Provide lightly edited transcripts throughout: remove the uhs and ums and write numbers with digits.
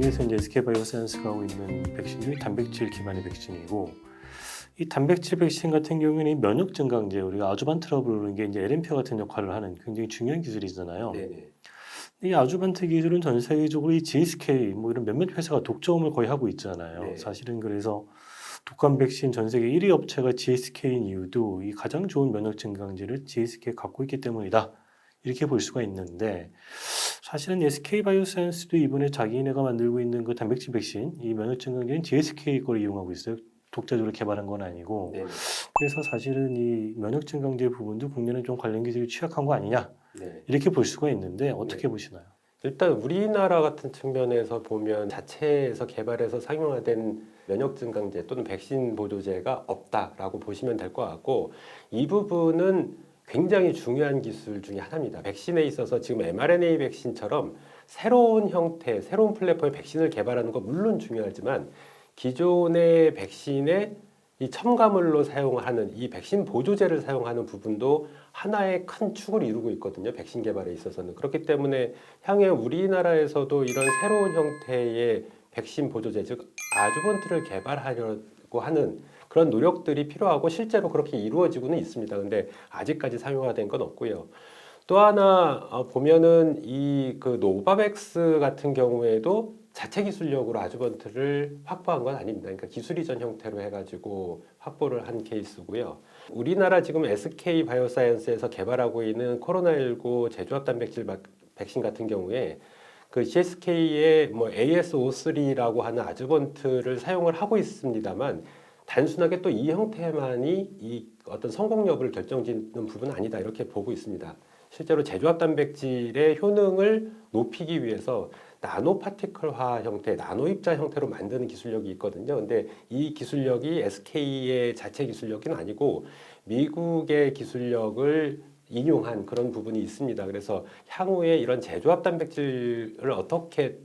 국내에서 이제 SK바이오사이언스가 하고 있는 백신 중에 단백질 기반의 백신이고, 이 단백질 백신 같은 경우에는 이 면역 증강제, 우리가 아주반트라고 부르는 게 이제 LNP 같은 역할을 하는 굉장히 중요한 기술이잖아요. 네네. 이 아주반트 기술은 전 세계적으로 이 GSK 뭐 이런 몇몇 회사가 독점을 거의 하고 있잖아요. 네. 사실은 그래서 독감 백신 전 세계 1위 업체가 GSK인 이유도 이 가장 좋은 면역 증강제를 GSK가 갖고 있기 때문이다. 이렇게 볼 수가 있는데, 사실은 SK바이오사이언스도 이번에 자기네가 만들고 있는 그 단백질 백신, 이 면역 증강제는 GSK 걸 이용하고 있어요. 독자적으로 개발한 건 아니고. 네네. 그래서 사실은 이 면역 증강제 부분도 국내는 좀 관련 기술이 취약한 거 아니냐, 네. 이렇게 볼 수가 있는데 어떻게 네. 보시나요? 일단 우리나라 같은 측면에서 보면 자체에서 개발해서 상용화된 면역 증강제 또는 백신 보조제가 없다라고 보시면 될 것 같고, 이 부분은 굉장히 중요한 기술 중에 하나입니다. 백신에 있어서 지금 mRNA 백신처럼 새로운 형태, 새로운 플랫폼의 백신을 개발하는 건 물론 중요하지만, 기존의 백신에 이 첨가물로 사용하는 이 백신 보조제를 사용하는 부분도 하나의 큰 축을 이루고 있거든요. 백신 개발에 있어서는. 그렇기 때문에 향해 우리나라에서도 이런 새로운 형태의 백신 보조제, 즉 아주번트를 개발하려고 하는 그런 노력들이 필요하고 실제로 그렇게 이루어지고는 있습니다. 근데 아직까지 상용화된 건 없고요. 또 하나 보면은 이 그 노바백스 같은 경우에도 자체 기술력으로 아주번트를 확보한 건 아닙니다. 그러니까 기술 이전 형태로 해가지고 확보를 한 케이스고요. 우리나라 지금 SK 바이오사이언스에서 개발하고 있는 코로나19 제조합 단백질 백신 같은 경우에 그 GSK의 뭐 AS03라고 하는 아주번트를 사용을 하고 있습니다만, 단순하게 또 이 형태만이 이 어떤 성공 여부를 결정짓는 부분은 아니다, 이렇게 보고 있습니다. 실제로 제조합 단백질의 효능을 높이기 위해서 나노 파티클화 형태, 나노 입자 형태로 만드는 기술력이 있거든요. 근데 이 기술력이 SK의 자체 기술력은 아니고 미국의 기술력을 인용한 그런 부분이 있습니다. 그래서 향후에 이런 제조합 단백질을 어떻게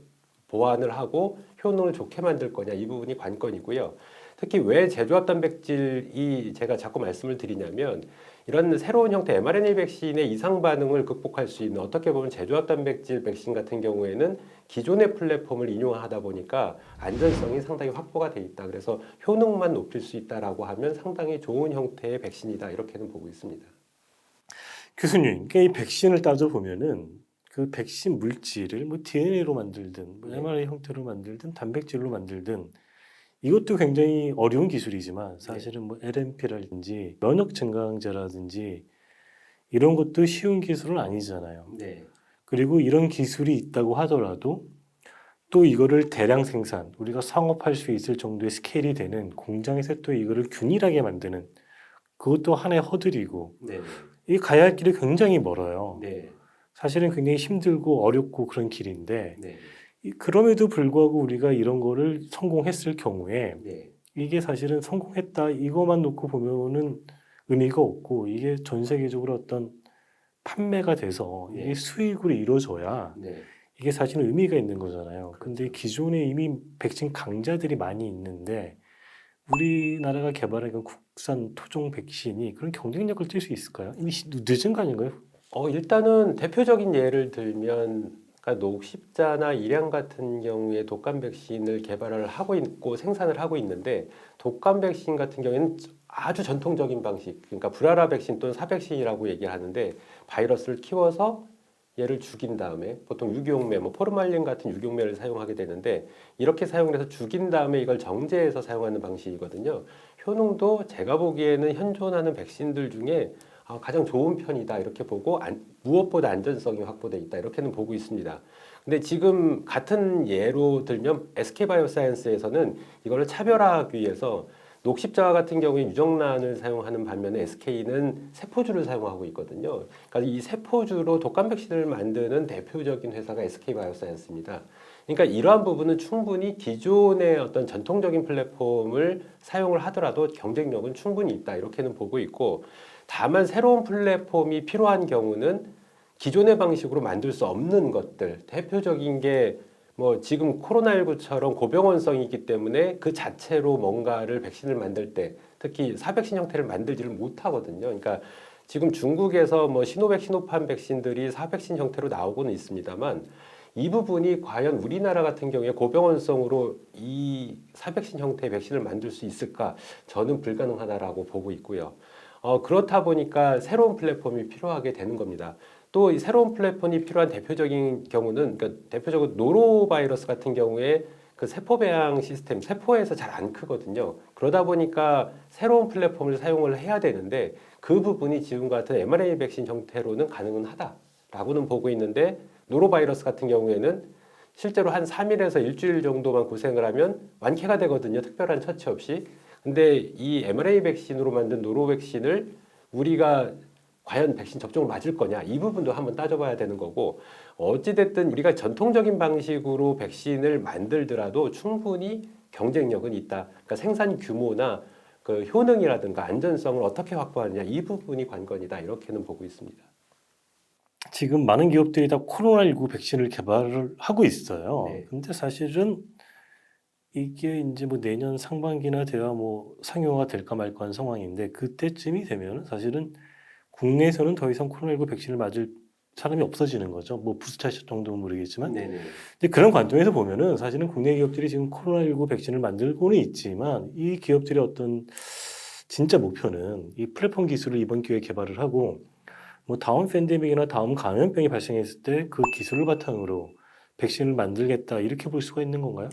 보완을 하고 효능을 좋게 만들 거냐, 이 부분이 관건이고요. 특히 왜 제조합 단백질이 제가 자꾸 말씀을 드리냐면, 이런 새로운 형태 mRNA 백신의 이상 반응을 극복할 수 있는, 어떻게 보면 제조합 단백질 백신 같은 경우에는 기존의 플랫폼을 인용하다 보니까 안전성이 상당히 확보가 돼 있다. 그래서 효능만 높일 수 있다라고 하면 상당히 좋은 형태의 백신이다, 이렇게는 보고 있습니다. 교수님, 그러니까 이 백신을 따져보면은 그 백신 물질을 뭐 DNA로 만들든 뭐 네. mRNA 형태로 만들든 단백질로 만들든 이것도 굉장히 어려운 기술이지만, 사실은 뭐 LNP라든지 면역 증강제라든지 이런 것도 쉬운 기술은 아니잖아요. 네. 그리고 이런 기술이 있다고 하더라도 또 이거를 대량 생산, 우리가 상업할 수 있을 정도의 스케일이 되는 공장에서 또 이거를 균일하게 만드는, 그것도 하나의 허들이고, 네. 이 가야 할 길이 굉장히 멀어요. 네. 사실은 굉장히 힘들고 어렵고 그런 길인데, 네. 그럼에도 불구하고 우리가 이런 거를 성공했을 경우에 네. 이게 사실은 성공했다 이거만 놓고 보면은 의미가 없고, 이게 전 세계적으로 어떤 판매가 돼서 이게 네. 수익으로 이루어져야 네. 이게 사실은 의미가 있는 거잖아요. 근데 그렇죠. 기존에 이미 백신 강자들이 많이 있는데 우리나라가 개발한 그 국산 토종 백신이 그런 경쟁력을 띨 수 있을까요? 이미 늦은 거 아닌가요? 일단은 대표적인 예를 들면, 그러니까 녹십자나 일양 같은 경우에 독감 백신을 개발을 하고 있고 생산을 하고 있는데, 독감 백신 같은 경우에는 아주 전통적인 방식, 그러니까 불알아 백신 또는 사백신이라고 얘기를 하는데, 바이러스를 키워서 얘를 죽인 다음에 보통 유기용매, 뭐 포르말린 같은 유기용매를 사용하게 되는데, 이렇게 사용을 해서 죽인 다음에 이걸 정제해서 사용하는 방식이거든요. 효능도 제가 보기에는 현존하는 백신들 중에 가장 좋은 편이다, 이렇게 보고 무엇보다 안전성이 확보돼 있다, 이렇게는 보고 있습니다. 근데 지금 같은 예로 들면 SK바이오사이언스에서는 이거를 차별화하기 위해서 녹십자와 같은 경우에 유정란을 사용하는 반면에 SK는 세포주를 사용하고 있거든요. 그러니까 이 세포주로 독감 백신을 만드는 대표적인 회사가 SK바이오사이언스입니다. 그러니까 이러한 부분은 충분히 기존의 어떤 전통적인 플랫폼을 사용을 하더라도 경쟁력은 충분히 있다, 이렇게는 보고 있고, 다만 새로운 플랫폼이 필요한 경우는 기존의 방식으로 만들 수 없는 것들, 대표적인 게 뭐 지금 코로나19처럼 고병원성이기 때문에 그 자체로 뭔가를 백신을 만들 때 특히 사백신 형태를 만들지를 못하거든요. 그러니까 지금 중국에서 뭐 시노백, 시노팜 백신들이 사백신 형태로 나오고는 있습니다만, 이 부분이 과연 우리나라 같은 경우에 고병원성으로 이 사백신 형태의 백신을 만들 수 있을까? 저는 불가능하다라고 보고 있고요. 그렇다 보니까 새로운 플랫폼이 필요하게 되는 겁니다. 또 이 새로운 플랫폼이 필요한 대표적인 경우는, 그러니까 대표적으로 노로바이러스 같은 경우에 그 세포 배양 시스템, 세포에서 잘 안 크거든요. 그러다 보니까 새로운 플랫폼을 사용을 해야 되는데 그 부분이 지금 같은 mRNA 백신 형태로는 가능은 하다라고는 보고 있는데, 노로바이러스 같은 경우에는 실제로 한 3일에서 일주일 정도만 고생을 하면 완쾌가 되거든요. 특별한 처치 없이. 근데 이 mRNA 백신으로 만든 노로 백신을 우리가 과연 백신 접종을 맞을 거냐, 이 부분도 한번 따져봐야 되는 거고, 어찌됐든 우리가 전통적인 방식으로 백신을 만들더라도 충분히 경쟁력은 있다. 그러니까 생산 규모나 그 효능이라든가 안전성을 어떻게 확보하느냐, 이 부분이 관건이다, 이렇게는 보고 있습니다. 지금 많은 기업들이 다 코로나19 백신을 개발을 하고 있어요. 네. 근데 사실은 이게 이제 뭐 내년 상반기나 돼야 뭐 상용화가 될까 말까 한 상황인데, 그때쯤이 되면 사실은 국내에서는 더 이상 코로나19 백신을 맞을 사람이 없어지는 거죠. 뭐 부스터샷 정도는 모르겠지만. 네네. 근데 그런 관점에서 보면은 사실은 국내 기업들이 지금 코로나19 백신을 만들고는 있지만, 이 기업들의 어떤 진짜 목표는 이 플랫폼 기술을 이번 기회에 개발을 하고, 뭐 다음 팬데믹이나 다음 감염병이 발생했을 때 그 기술을 바탕으로 백신을 만들겠다, 이렇게 볼 수가 있는 건가요?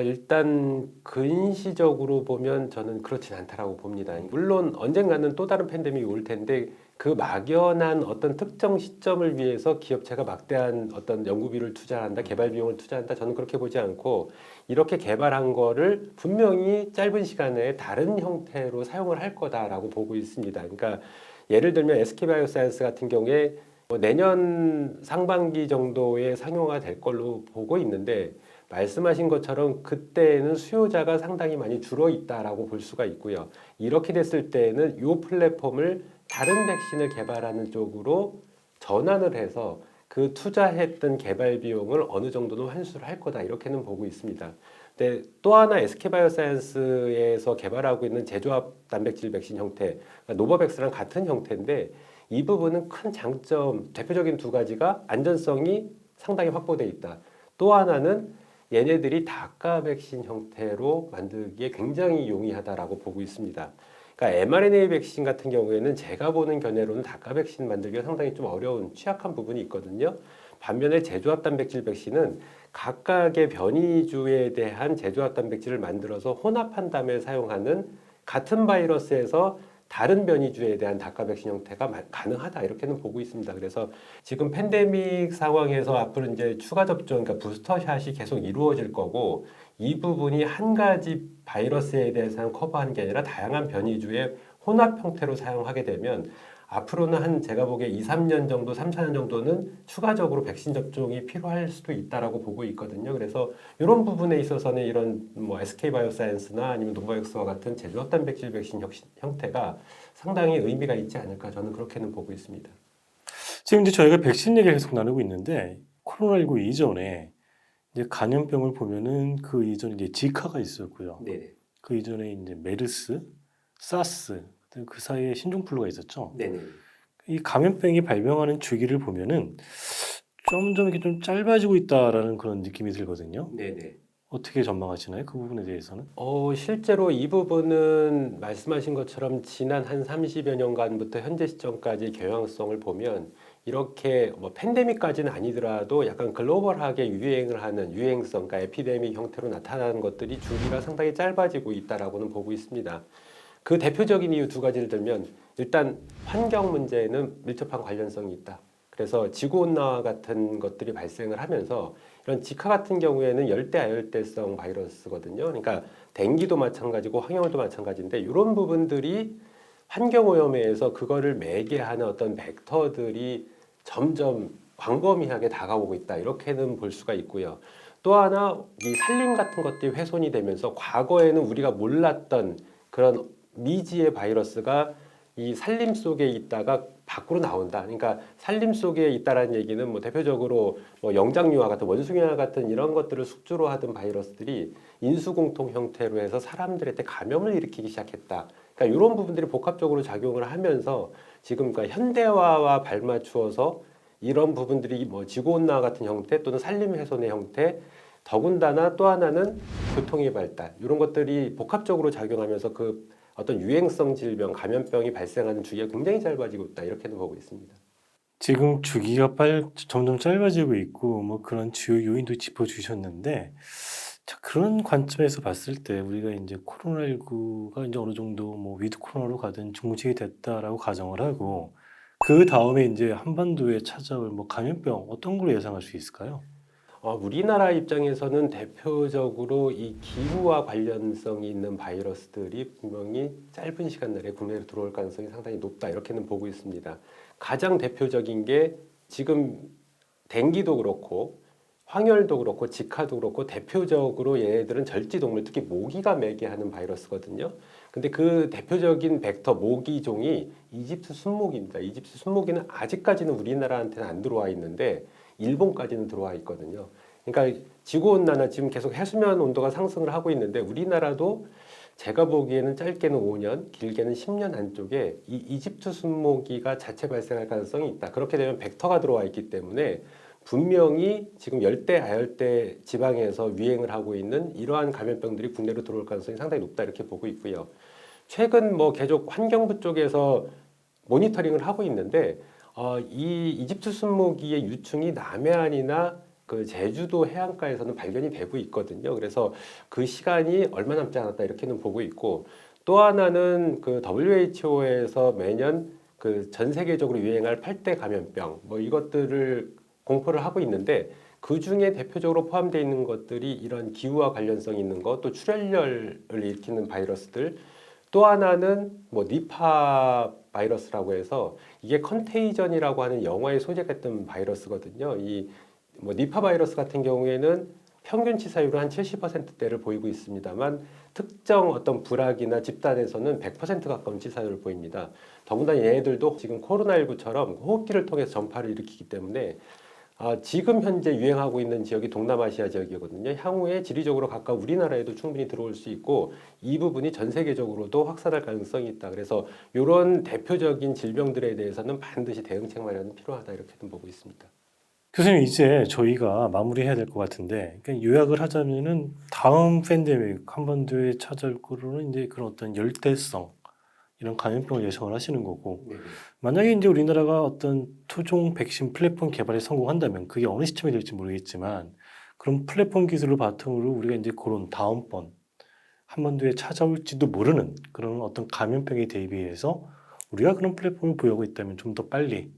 일단 근시적으로 보면 저는 그렇진 않다라고 봅니다. 물론 언젠가는 또 다른 팬데믹이 올 텐데 그 막연한 어떤 특정 시점을 위해서 기업체가 막대한 어떤 연구비를 투자한다, 개발 비용을 투자한다, 저는 그렇게 보지 않고 이렇게 개발한 거를 분명히 짧은 시간에 다른 형태로 사용을 할 거다라고 보고 있습니다. 그러니까 예를 들면 SK바이오사이언스 같은 경우에 뭐 내년 상반기 정도에 상용화 될 걸로 보고 있는데, 말씀하신 것처럼 그때는 수요자가 상당히 많이 줄어 있다라고 볼 수가 있고요. 이렇게 됐을 때는 이 플랫폼을 다른 백신을 개발하는 쪽으로 전환을 해서 그 투자했던 개발 비용을 어느 정도는 환수를 할 거다, 이렇게는 보고 있습니다. 근데 또 하나 SK바이오사이언스에서 개발하고 있는 제조합 단백질 백신 형태, 그러니까 노바백스랑 같은 형태인데, 이 부분은 큰 장점, 대표적인 두 가지가 안전성이 상당히 확보돼 있다. 또 하나는 얘네들이 다가 백신 형태로 만들기에 굉장히 용이하다라고 보고 있습니다. 그러니까 mRNA 백신 같은 경우에는 제가 보는 견해로는 다가 백신 만들기가 상당히 좀 어려운, 취약한 부분이 있거든요. 반면에 제조합 단백질 백신은 각각의 변이주에 대한 제조합 단백질을 만들어서 혼합한 다음에 사용하는, 같은 바이러스에서 다른 변이주에 대한 다가 백신 형태가 가능하다, 이렇게는 보고 있습니다. 그래서 지금 팬데믹 상황에서 앞으로 이제 추가 접종, 그러니까 부스터샷이 계속 이루어질 거고, 이 부분이 한 가지 바이러스에 대해서는 커버하는 게 아니라 다양한 변이주의 혼합 형태로 사용하게 되면 앞으로는 한 제가 보기에 2, 3년 정도, 3, 4년 정도는 추가적으로 백신 접종이 필요할 수도 있다라고 보고 있거든요. 그래서 이런 부분에 있어서는 이런 뭐 SK바이오사이언스나 아니면 노바백스와 같은 제조합 단백질 백신 형태가 상당히 의미가 있지 않을까, 저는 그렇게는 보고 있습니다. 지금 이제 저희가 백신 얘기를 계속 나누고 있는데, 코로나19 이전에 이제 감염병을 보면은 그 이전에 이제 지카가 있었고요. 네네. 그 이전에 이제 메르스, 사스, 그 사이에 신종플루가 있었죠. 네네. 이 감염병이 발병하는 주기를 보면은 점점 이렇게 좀 짧아지고 있다라는 그런 느낌이 들거든요. 네네. 어떻게 전망하시나요? 그 부분에 대해서는? 실제로 이 부분은 말씀하신 것처럼 지난 한 30여 년간부터 현재 시점까지 경향성을 보면 이렇게 뭐 팬데믹까지는 아니더라도 약간 글로벌하게 유행을 하는 유행성, 그러니까 에피데믹 형태로 나타나는 것들이 주기가 상당히 짧아지고 있다라고는 보고 있습니다. 그 대표적인 이유 두 가지를 들면, 일단 환경 문제는 밀접한 관련성이 있다. 그래서 지구온난화 같은 것들이 발생을 하면서 이런 지카 같은 경우에는 열대 아열대성 바이러스거든요. 그러니까 댕기도 마찬가지고 항염도 마찬가지인데, 이런 부분들이 환경 오염에서 그거를 매개하는 어떤 벡터들이 점점 광범위하게 다가오고 있다, 이렇게는 볼 수가 있고요. 또 하나, 이 산림 같은 것들이 훼손이 되면서 과거에는 우리가 몰랐던 그런 미지의 바이러스가 이 산림 속에 있다가 밖으로 나온다. 그러니까 산림 속에 있다라는 얘기는 뭐 대표적으로 뭐 영장류와 같은, 원숭이와 같은 이런 것들을 숙주로 하던 바이러스들이 인수공통 형태로 해서 사람들한테 감염을 일으키기 시작했다. 그러니까 이런 부분들이 복합적으로 작용을 하면서 지금 그러니까 현대화와 발맞추어서 이런 부분들이 뭐 지구온난화 같은 형태 또는 산림훼손의 형태, 더군다나 또 하나는 교통의 발달, 이런 것들이 복합적으로 작용하면서 그 어떤 유행성 질병, 감염병이 발생하는 주기가 굉장히 짧아지고 있다, 이렇게도 보고 있습니다. 지금 주기가 점점 짧아지고 있고 뭐 그런 주요 요인도 짚어주셨는데, 자, 그런 관점에서 봤을 때 우리가 이제 코로나19가 이제 어느 정도 뭐 위드 코로나로 가든 종식이 됐다라고 가정을 하고, 그 다음에 이제 한반도에 찾아올 뭐 감염병 어떤 걸로 예상할 수 있을까요? 우리나라 입장에서는 대표적으로 이 기후와 관련성이 있는 바이러스들이 분명히 짧은 시간 내에 국내로 들어올 가능성이 상당히 높다, 이렇게는 보고 있습니다. 가장 대표적인 게 지금 댕기도 그렇고 황열도 그렇고 지카도 그렇고 대표적으로 얘네들은 절지동물, 특히 모기가 매개하는 바이러스거든요. 근데 그 대표적인 벡터 모기종이 이집트 순모기입니다. 이집트 순모기는 아직까지는 우리나라한테는 안 들어와 있는데 일본까지는 들어와 있거든요. 그러니까 지구온난화, 지금 계속 해수면 온도가 상승을 하고 있는데 우리나라도 제가 보기에는 짧게는 5년, 길게는 10년 안쪽에 이 이집트 순모기가 자체 발생할 가능성이 있다. 그렇게 되면 벡터가 들어와 있기 때문에 분명히 지금 열대, 아열대 지방에서 유행을 하고 있는 이러한 감염병들이 국내로 들어올 가능성이 상당히 높다, 이렇게 보고 있고요. 최근 뭐 계속 환경부 쪽에서 모니터링을 하고 있는데 이 이집트 순모기의 유충이 남해안이나 그 제주도 해안가에서는 발견이 되고 있거든요. 그래서 그 시간이 얼마 남지 않았다, 이렇게는 보고 있고, 또 하나는 그 WHO에서 매년 그 전 세계적으로 유행할 8대 감염병 뭐 이것들을 공포를 하고 있는데, 그 중에 대표적으로 포함되어 있는 것들이 이런 기후와 관련성 있는 것, 또 출혈열을 일으키는 바이러스들, 또 하나는 뭐 니파 바이러스라고 해서 이게 컨테이전이라고 하는 영화에 소재가 됐던 바이러스거든요. 이 뭐 니파 바이러스 같은 경우에는 평균 치사율은 한 70%대를 보이고 있습니다만 특정 어떤 부락이나 집단에서는 100% 가까운 치사율을 보입니다. 더군다나 얘네들도 지금 코로나19처럼 호흡기를 통해서 전파를 일으키기 때문에 지금 현재 유행하고 있는 지역이 동남아시아 지역이거든요. 향후에 지리적으로 가까운 우리나라에도 충분히 들어올 수 있고 이 부분이 전 세계적으로도 확산할 가능성이 있다. 그래서 이런 대표적인 질병들에 대해서는 반드시 대응책 마련이 필요하다, 이렇게도 보고 있습니다. 교수님, 이제 저희가 마무리해야 될 것 같은데, 그러니까 요약을 하자면은 다음 팬데믹 한반도에 찾아올 거로는 이제 그런 어떤 열대성 이런 감염병을 예상을 하시는 거고, 만약에 이제 우리나라가 어떤 토종 백신 플랫폼 개발에 성공한다면 그게 어느 시점이 될지 모르겠지만, 그런 플랫폼 기술을 바탕으로 우리가 이제 그런 다음번 한반도에 찾아올지도 모르는 그런 어떤 감염병에 대비해서 우리가 그런 플랫폼을 보유하고 있다면 좀 더 빨리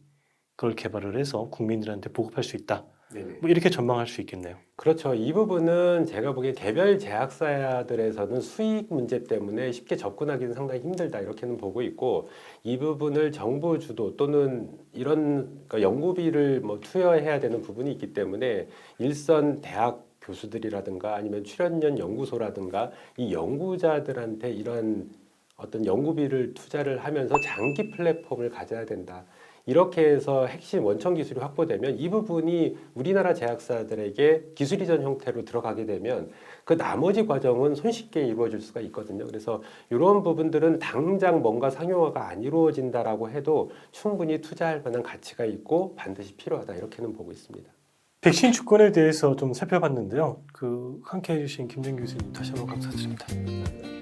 그걸 개발을 해서 국민들한테 보급할 수 있다. 네네. 뭐 이렇게 전망할 수 있겠네요. 그렇죠. 이 부분은 제가 보기에 개별 제약사들에서는 수익 문제 때문에 쉽게 접근하기는 상당히 힘들다, 이렇게는 보고 있고, 이 부분을 정부 주도 또는 이런 그러니까 연구비를 뭐 투여해야 되는 부분이 있기 때문에 일선 대학 교수들이라든가 아니면 출연연 연구소라든가 이 연구자들한테 이런 어떤 연구비를 투자를 하면서 장기 플랫폼을 가져야 된다. 이렇게 해서 핵심 원천 기술이 확보되면 이 부분이 우리나라 제약사들에게 기술 이전 형태로 들어가게 되면 그 나머지 과정은 손쉽게 이루어질 수가 있거든요. 그래서 이런 부분들은 당장 뭔가 상용화가 안 이루어진다라고 해도 충분히 투자할 만한 가치가 있고 반드시 필요하다, 이렇게는 보고 있습니다. 백신 주권에 대해서 좀 살펴봤는데요. 함께 해주신 김정 교수님 다시 한번 감사드립니다.